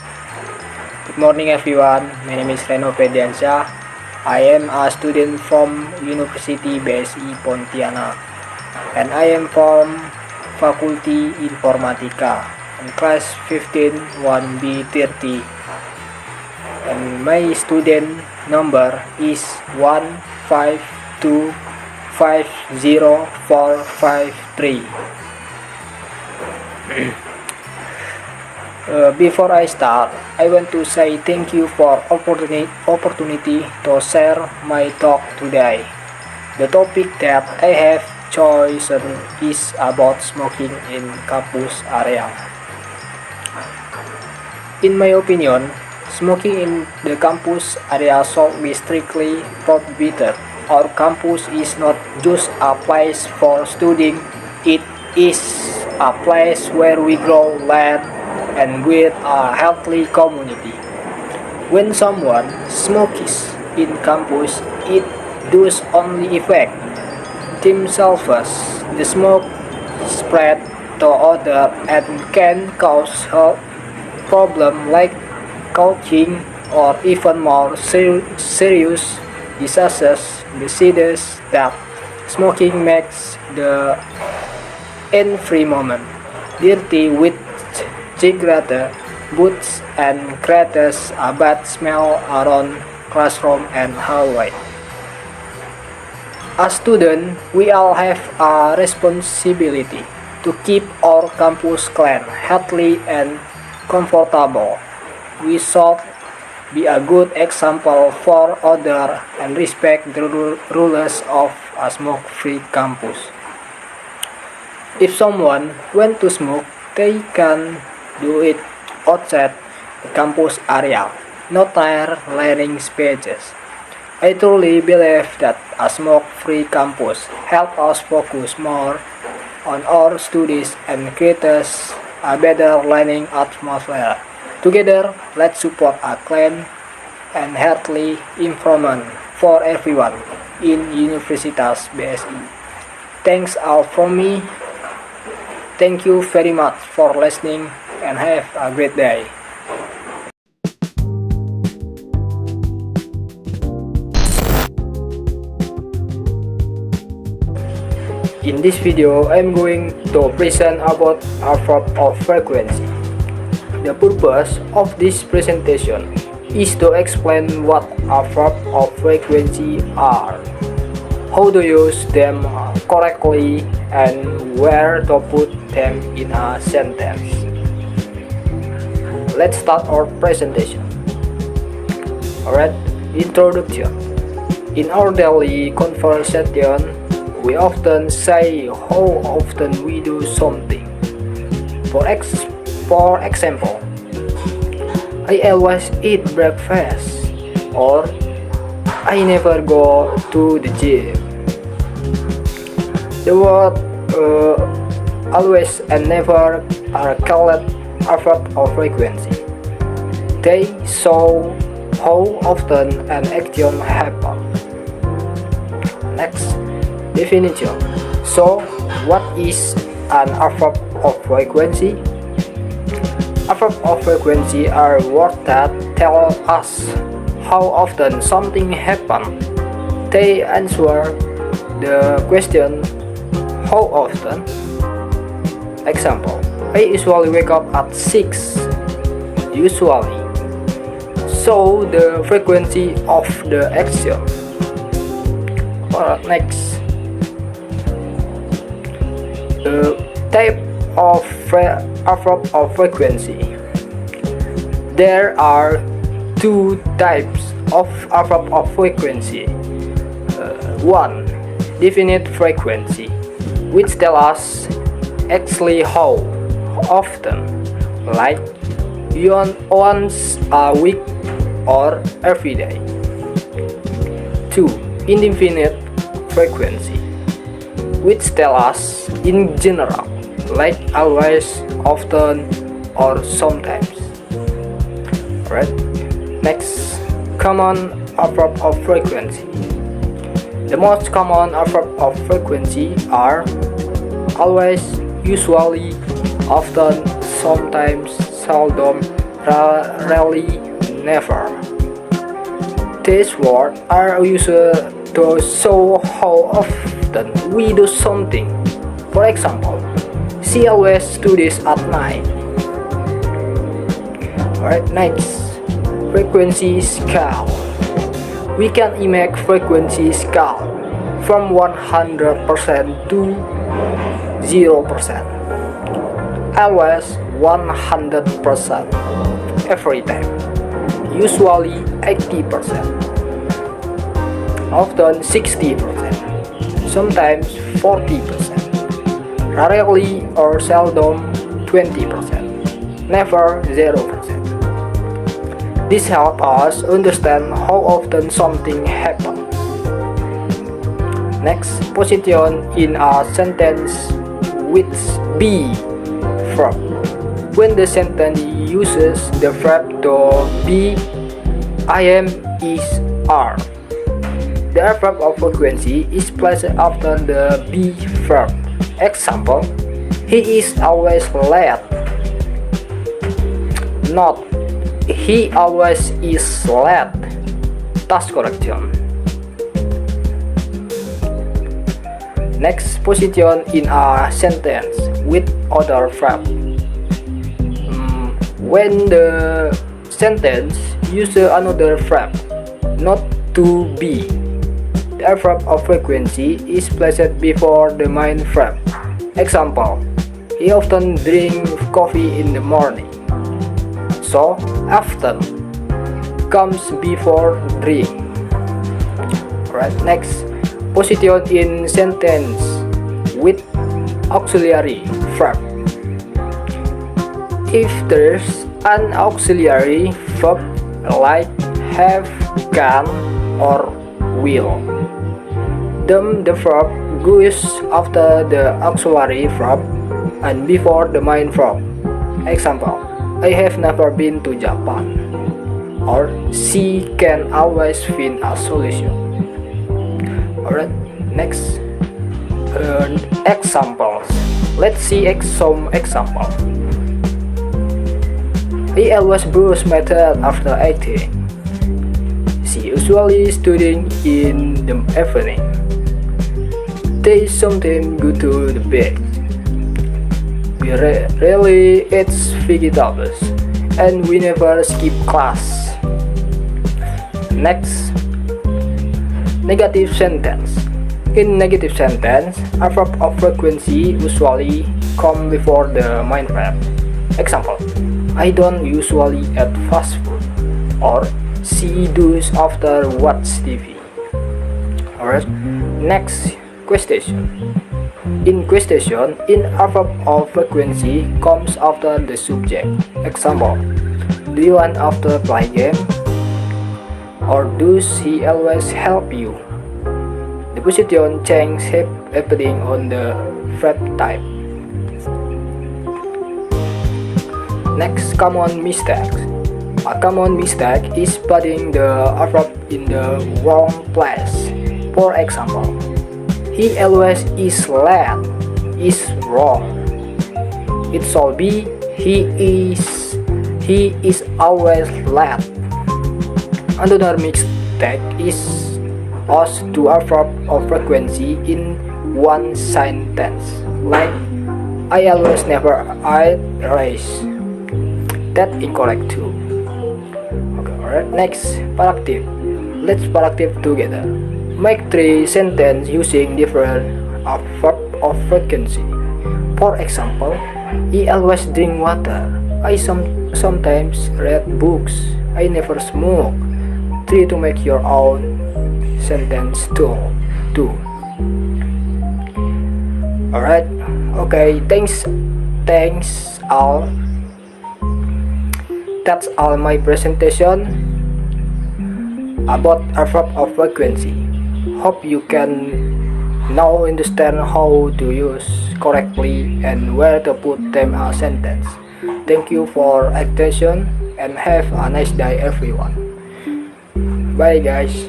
Good morning everyone, my name is Reno Fediansyah. I am a student from University BSI Pontianak and I am from Faculty Informatika in class 15 1B30 and my student number is 152504553. Before I start, I want to say thank you for opportunity to share my talk today. The topic that I have chosen is about smoking in campus area. In my opinion, smoking in the campus area should be strictly prohibited. Our campus is not just a place for studying, it is a place where we grow, learn, and build a healthy community. When someone smokes in campus, it does only affect themselves. The smoke spread to others and can cause health problems like coughing or even more serious diseases. Besides that, smoking makes the environment dirty with cigarette butts and creates a bad smell around classroom and hallway. As students, we all have a responsibility to keep our campus clean, healthy, and comfortable. We should be a good example for others and respect the rules of a smoke-free campus. If someone wants to smoke, they can do it outside the campus area, not near learning spaces. I truly believe that a smoke-free campus helps us focus more on our studies and creates a better learning atmosphere. Together, let's support a clean and healthy environment for everyone in Universitas BSI. Thanks all from me. Thank you very much for listening and have a great day. In this video, I'm going to present about AFROP of frequency. The purpose of this presentation is to explain what AFROP of frequency are, how to use them correctly, and where to put them in a sentence. Let's start our presentation. Alright, introduction. In our daily conversation, we often say how often we do something. For example, I always eat breakfast, or I never go to the gym. The word always and never are called AFROP of frequency. They show how often an action happens. Next, definition. So, what is an AFROP of frequency? AFROP of frequency are words that tell us how often something happens. They answer the question, how often? Example, I usually wake up at 6. Usually. So, the frequency of the action. Next. The type of AFROP of frequency. There are two types of AFROP of frequency. One, definite frequency, which tell us actually how often, like once a week or every day. 2. Indefinite frequency, which tell us in general, like always, often, or sometimes. Right? Next, common AFROP of frequency. The most common AFROP of frequency are always, usually, often, sometimes, seldom, rarely, never. These words are used to show how often we do something. For example, she always studies at night. Alright, next, frequency scale. We can make frequency scale from 100% to 0%. Always 100% every time. Usually 80%. Often 60%. Sometimes 40%. Rarely or seldom 20%. Never 0%. This helps us understand how often something happens. Next, position in a sentence with be verb. When the sentence uses the verb to be, I am, is, are. The verb of frequency is placed after the be verb. Example, he is always late. Not, he always is late. Task correction. Next, position in a sentence with other verb. When the sentence uses another verb, not to be, the verb of frequency is placed before the main verb. Example, he often drinks coffee in the morning. So, often comes before drink. Right, next, position in sentence with auxiliary verb. If there's an auxiliary verb like have, can, or will, then the verb goes after the auxiliary verb and before the main verb. Example, I have never been to Japan. Or she can always find a solution. Alright, next, examples. Let's see some example. He always brush my teeth after eating. She usually studying in the evening. They sometimes go to the bed. We rarely eat vegetables, and we never skip class. Next, negative sentence. In negative sentence, a verb of frequency usually come before the main verb. Example, I don't usually eat fast food, or she does after watch TV. Alright, next, question. In question, in a verb of frequency comes after the subject. Example, do you want after play game? Or does he always help you? The position change depending on the verb type. Next, common mistakes. A common mistake is putting the verb in the wrong place. For example, he always is late is wrong. It should be he is always late. Another mistake is us to a verb of frequency in one sentence, like I always never eat rice. That's incorrect too. Okay, alright. Next, productive. Let's productive together. Make 3 sentences using different verb of frequency. For example, he always drink water. I sometimes read books. I never smoke. 3 to make your own sentence too. Alright. Okay. Thanks all. That's all my presentation about a verb of frequency. Hope you can now understand how to use correctly and where to put them in a sentence. Thank you for attention and have a nice day everyone. Bye guys.